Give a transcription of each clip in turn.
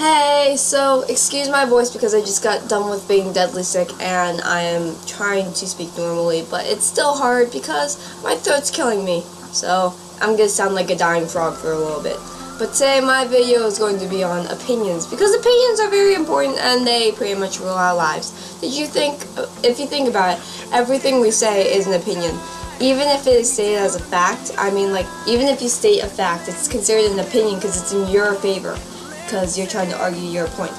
Hey, so excuse my voice because I just got done with being deadly sick and I am trying to speak normally, but it's still hard because my throat's killing me. So I'm gonna sound like a dying frog for a little bit. But today my video is going to be on opinions because opinions are very important and they pretty much rule our lives. If you think about it, everything we say is an opinion. Even if it is stated as a fact, even if you state a fact, it's considered an opinion because it's in your favor. Because you're trying to argue your point,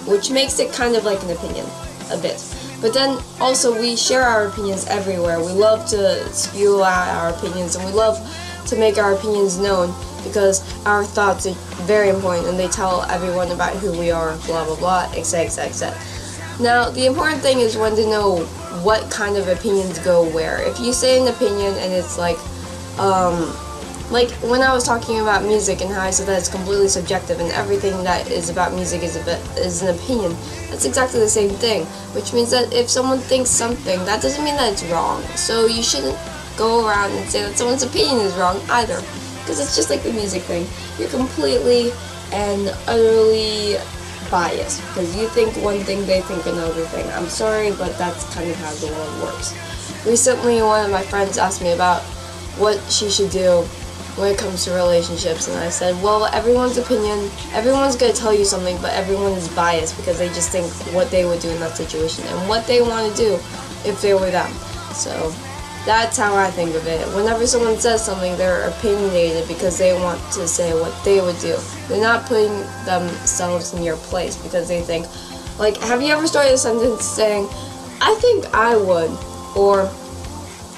which makes it kind of like an opinion, a bit. But then also we share our opinions everywhere. We love to spew out our opinions and we love to make our opinions known because our thoughts are very important and they tell everyone about who we are, blah blah blah, etc etc. Now the important thing is when to know what kind of opinions go where. If you say an opinion and it's like when I was talking about music and how I said that it's completely subjective and everything that is about music is an opinion, that's exactly the same thing, which means that if someone thinks something, that doesn't mean that it's wrong. So you shouldn't go around and say that someone's opinion is wrong either, because it's just like the music thing. You're completely and utterly biased, because you think one thing, they think another thing. I'm sorry, but that's kind of how the world works. Recently, one of my friends asked me about what she should do when it comes to relationships, and I said, well, everyone's opinion, everyone's going to tell you something, but everyone is biased because they just think what they would do in that situation and what they want to do if they were them. So that's how I think of it. Whenever someone says something, they're opinionated because they want to say what they would do. They're not putting themselves in your place because they think, like, have you ever started a sentence saying, I think I would, or,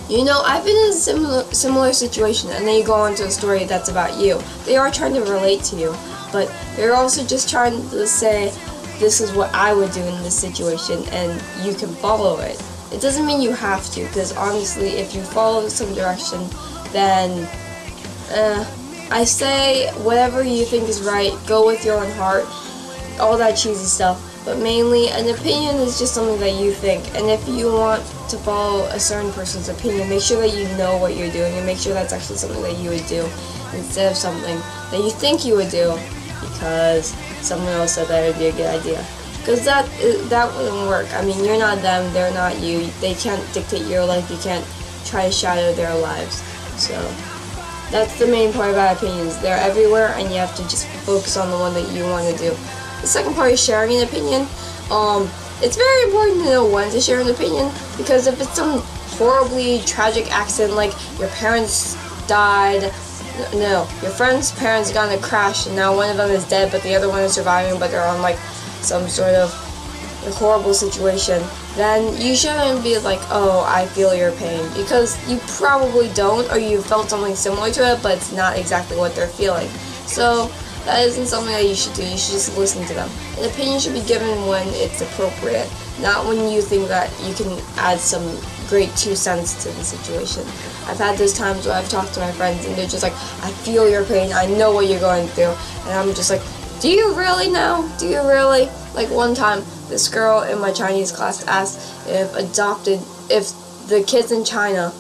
you know, I've been in a similar situation, and then you go on to a story that's about you. They are trying to relate to you, but they're also just trying to say, this is what I would do in this situation, and you can follow it. It doesn't mean you have to, because honestly, if you follow some direction, then, I say, whatever you think is right, go with your own heart, all that cheesy stuff. But mainly, an opinion is just something that you think, and if you want to follow a certain person's opinion, make sure that you know what you're doing, and make sure that's actually something that you would do, instead of something that you think you would do, because someone else said that it would be a good idea. Because that wouldn't work. I mean, you're not them, they're not you, they can't dictate your life, you can't try to shadow their lives. So, that's the main part about opinions. They're everywhere, and you have to just focus on the one that you want to do. The second part is sharing an opinion. It's very important to know when to share an opinion, because if it's some horribly tragic accident, like your parents died, no, your friend's parents got in a crash and now one of them is dead but the other one is surviving, but they're on like some sort of horrible situation, then you shouldn't be like, oh, I feel your pain, because you probably don't, or you felt something similar to it, but it's not exactly what they're feeling. So that isn't something that you should do. You should just listen to them. An opinion should be given when it's appropriate, not when you think that you can add some great 2 cents to the situation. I've had those times where I've talked to my friends and they're just like, I feel your pain, I know what you're going through, and I'm just like, do you really know? Do you really? Like one time, this girl in my Chinese class asked if the kids in China,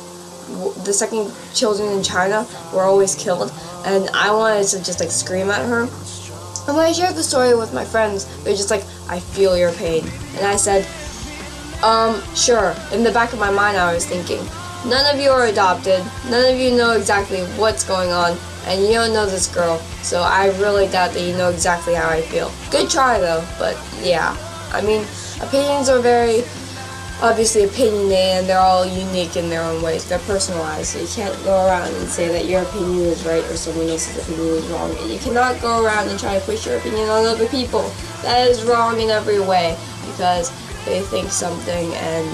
the second children in China were always killed, and I wanted to just like scream at her. And when I shared the story with my friends, they're just like, I feel your pain. And I said, sure. In the back of my mind I was thinking, none of you are adopted, none of you know exactly what's going on, and you don't know this girl, so I really doubt that you know exactly how I feel. Good try though, but yeah. I mean, opinions are very obviously opinionated, and they're all unique in their own ways. They're personalized, so you can't go around and say that your opinion is right or someone else's opinion is wrong. And you cannot go around and try to push your opinion on other people. That is wrong in every way, because they think something and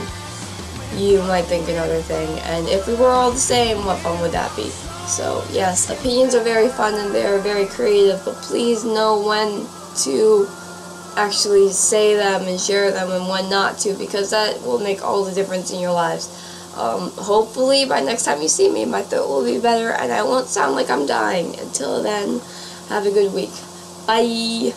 you might think another thing. And if we were all the same, what fun would that be? So yes, opinions are very fun and they're very creative, but please know when to actually say them and share them and when not to, because that will make all the difference in your lives. Hopefully by next time you see me, my throat will be better and I won't sound like I'm dying. Until then, have a good week. Bye!